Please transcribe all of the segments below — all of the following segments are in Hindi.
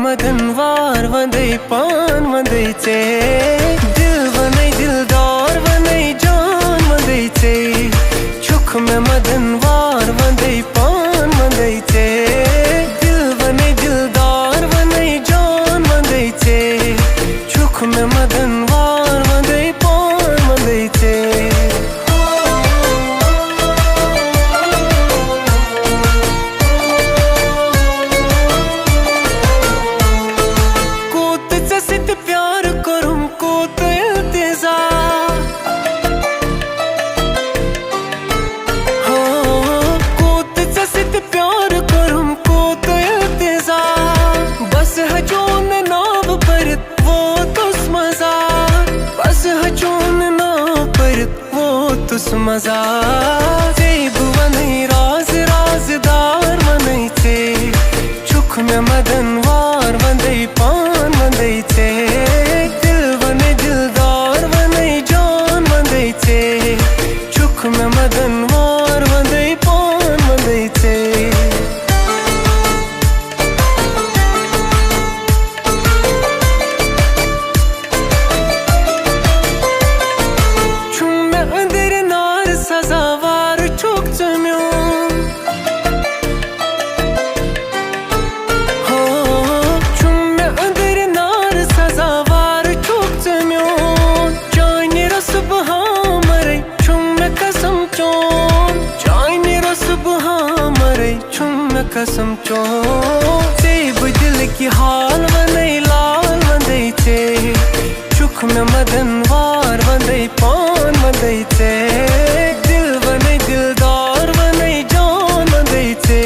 मदन वार वंदे पान वंदे चे दिल वनै दिलदार वनै जान वंदे चे छुख में मदन वार वंदे पान वंदे चे दिल वनै दिलदार वनै जान वंदे चे छुख में मदन वार वंदे पान वंदे चे मजा जेब वनै राज राजदार वनै चे छुख में मदन वार वंदे पान वंदे चे दिल वनै दिलदार वनै जान वंदे चे छुख में मदन वार वंदे पान वंदे चे कसम चो सेब दिल की हाल वनै लाल वंदे चे छुख में मदन वार वंदे पान वंदे चे दिल वनै दिलदार वनै जान वंदे चे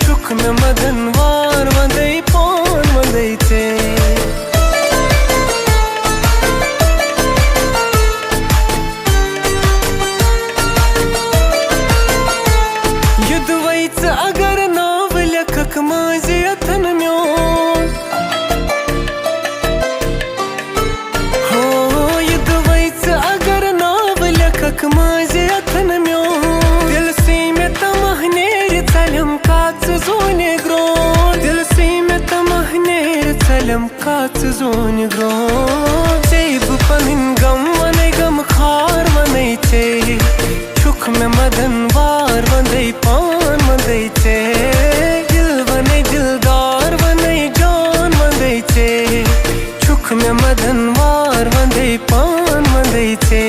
छुख में मदन वार वंदे पान वंदे चे अगर नाव लेखक माझे अथन म्योन हो युद्धवायच अगर नाव लेखक माझे अथन म्योन दिल से में तमहनेर चलम काच जोने ग्रो दिल से में तमहनेर चलम काच जोने ग्रो सेब पनिन गम वनै गम खार वनै चे छुख में मदन वार वंदे पान वंदे चे दिल वनै दिलदार वनै जान वंदे चे छुख में मदन वार वंदे पान वंदे चे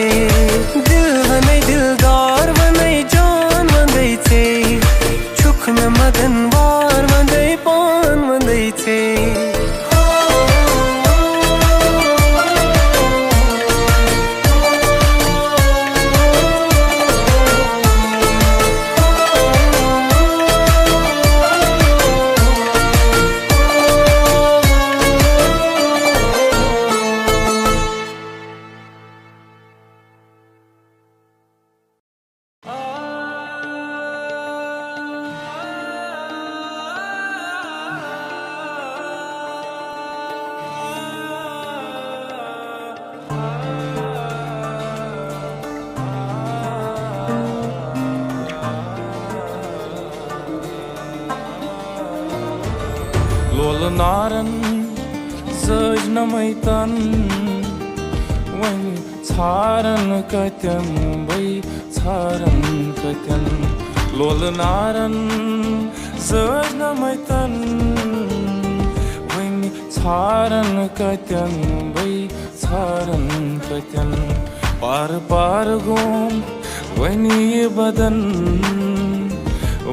दिल वनै दिलदार वनै जान वंदे चे छुख में मदन वार वंदे पान वंदे चे Lol naran zaj namaitan wani charan katen bai charan katen lol naran zaj namaitan wani charan katen bai charan katen par par gom wani badan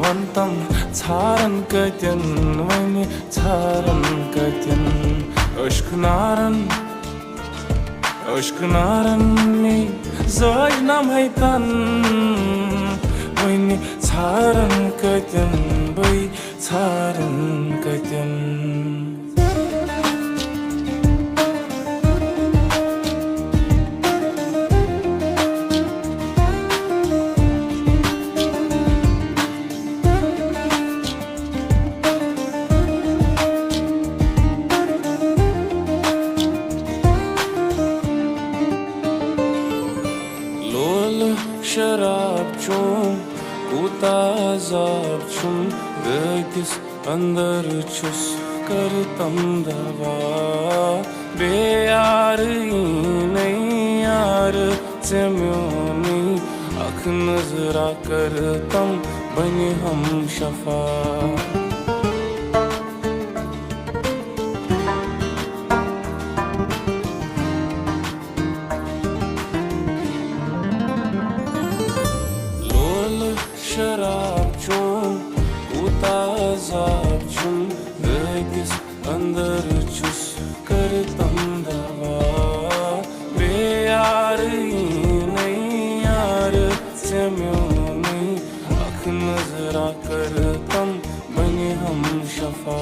vantam charan katen wani charan katen aşk naran me zaj namaitan wani charan katen bai charan katen शराब चों उताज़ाब चुम गैतिस अंदर चुस करतम दवा बेयार नहीं यार चम्योनी अख नजरा करतम बने हम शफा शराब चूम उताजाब चुम दगिस अंदर चुस करतम दवा बेयार नहीं यार चम्योनी अख नजरा करतम बने हम शफा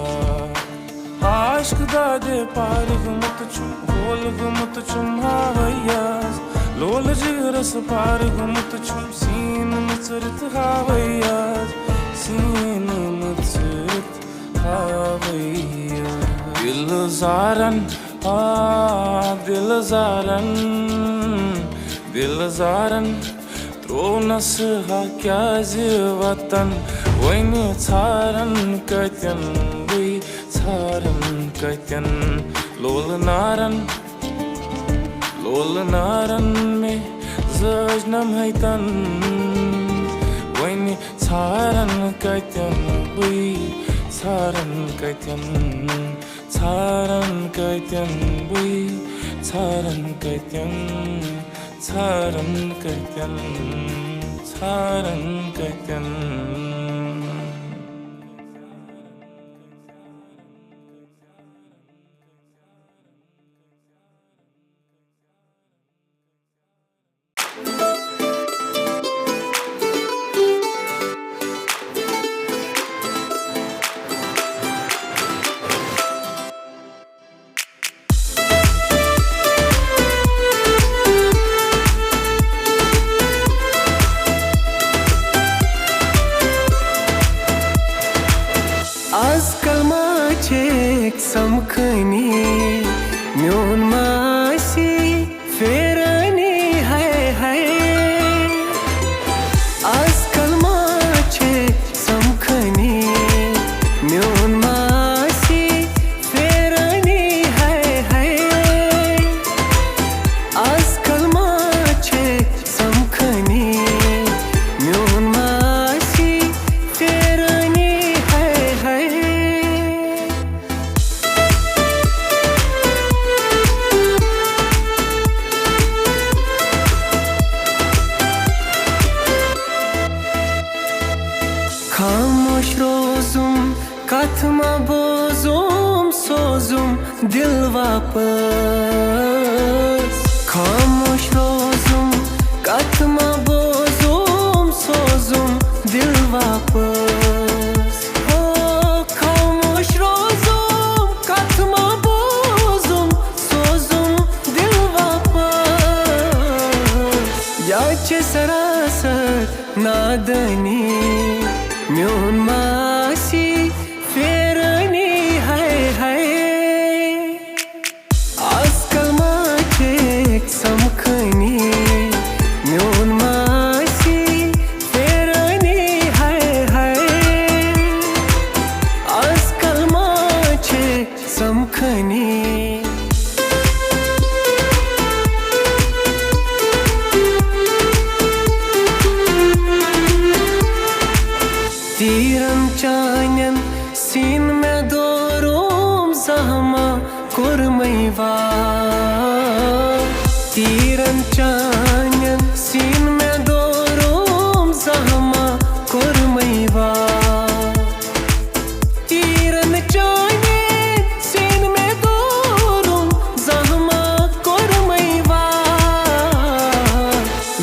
आश्क दादे पार गुमत चुम होल गुमत चुम हावैयास लोल जिगरस पार गुमत चुम सीन मुचरत हावैयास सीन मुचरत हावैयास दिल जारन दिल जारन त्रोनस हा क्या वतन वैन छारन कतन गई छारन कतन लोल नारन में जजनम है तन वैन छारन कतन गई छारन कतन छारन कतन गई छारन कतन छारन कतन छारन कतन आजकल माचे समखनी म्योन मासी फेरनी है आजकल माचे समखनी म्योन मासी फेरनी है आजकल माचे समखनी म्योन मासी फेरनी खामोश रोजुम कथमा बोजुम सोजुम दिल वापस खामोश रोजुम कथमा बोजुम सोजुम दिल वापस ओ खामोश रोजुम कथमा बोजुम सोजुम दिल वापस याचे सरासर नादनी म्योन मासी फेरनी है आजकल माचे समखनी म्योन मासी फेरनी है आजकल माचे समखनी तीरन चानन सीन में दोरोम जहमा कुरमैवा तीरन चानन सीन में दोरोम जहमा कुरमैवा तीरन चानन सीन में दोरोम जहमा कुरमैवा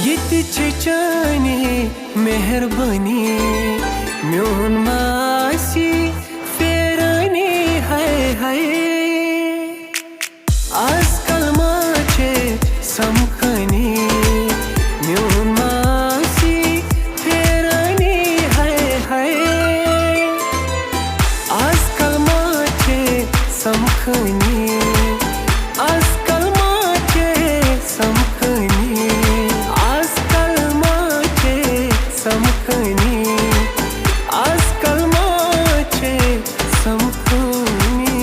यति चानी मेहरबानी म्योन मासी फेरनी है आजकल माचे समखनी म्योन मासी फेरनी है आजकल माचे समखनी आजकल माचे समखनी आजकल माचे समखनी आजकल माचे समखनी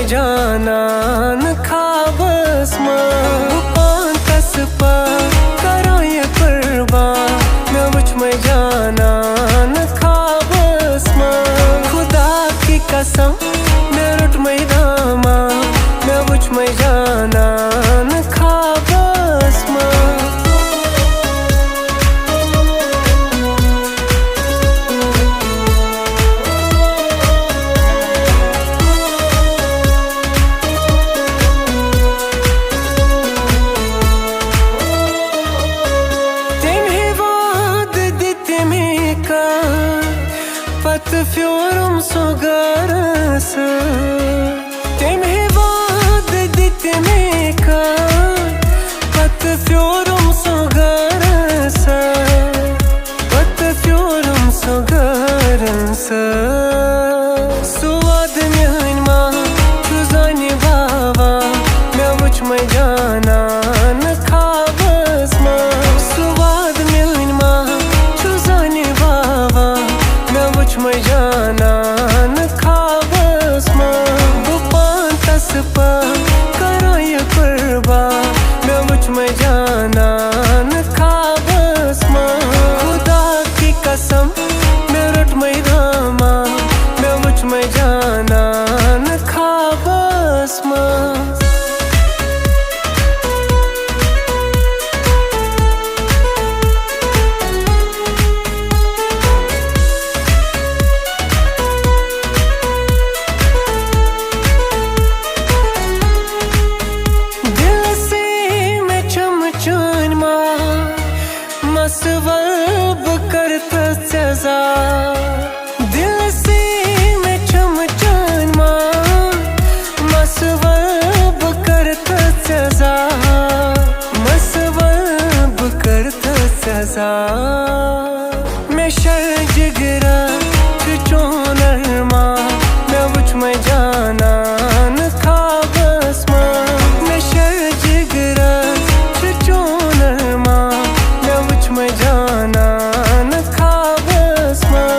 मैं जानान ख्वाबस में पान तस पर करो ये कुर्बान मैं वुच मैं जानान ख्वाबस में खुदा की कसम मैं रुट मैं दामा मैं वुच मैं जानान ख्वाबस में Pat fjorum så garas Tem hevad dit meka Pat fjorum så garas Pat fjorum så garas Suad mjën ma Quzani baba Mja vuq me jana Në kabës ma Suad mjën ma Quzani baba वुच मैं जानान ख्वाबस में पान तस पर करो ये कुर्बान मैं वुच मैं जानान ख्वाबस में खुदा की कसम मैं रुट मैं दामा मैं वुच मैं जानान ख्वाबस में मसवब करता सजा दिल से मैं चमचन मां मसवब करता सजा मसवब करता सजा मैं शर जिगरा चुचोनर मां मैं वुच मैं जानान ख्वाबस मां मैं शर जिगरा चुचोनर मां मैं जानान ख्वाबस में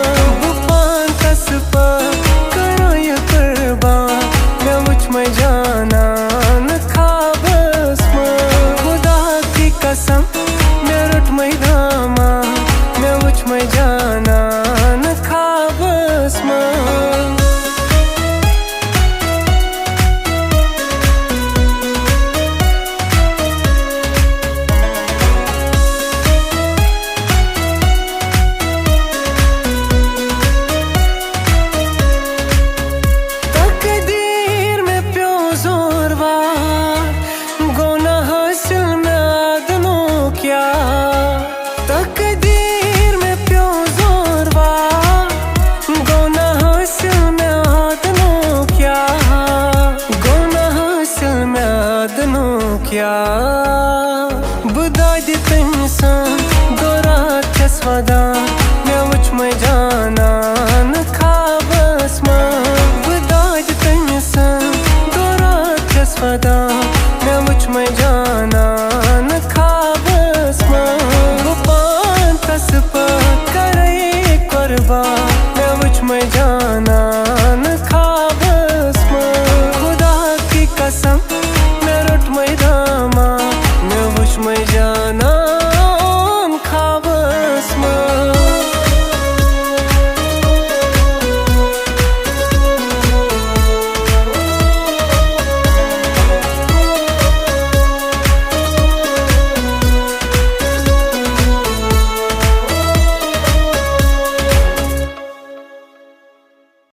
पान तस पर करो ये कुर्बान मैं वुच मैं जानान ख्वाबस में खुदा की कसम मैं रुट मैं दामा मैं वुच मैं जानान ख्वाबस में तकदीर में प्यो जोरवा गोना हासिल में आदनो क्या गोना हासिल में आदनो क्या बुदाई दी इंसान गोरा चस्वदा मैं वुच मैं जानान ख्वाबस में बुदाई दी इंसान गोरा चस्वदा मैं वुच मैं जानान ख्वाबस में तस पर करे कुर्बान मैं वुच मैं जानान ख्वाबस में खुदा की कसम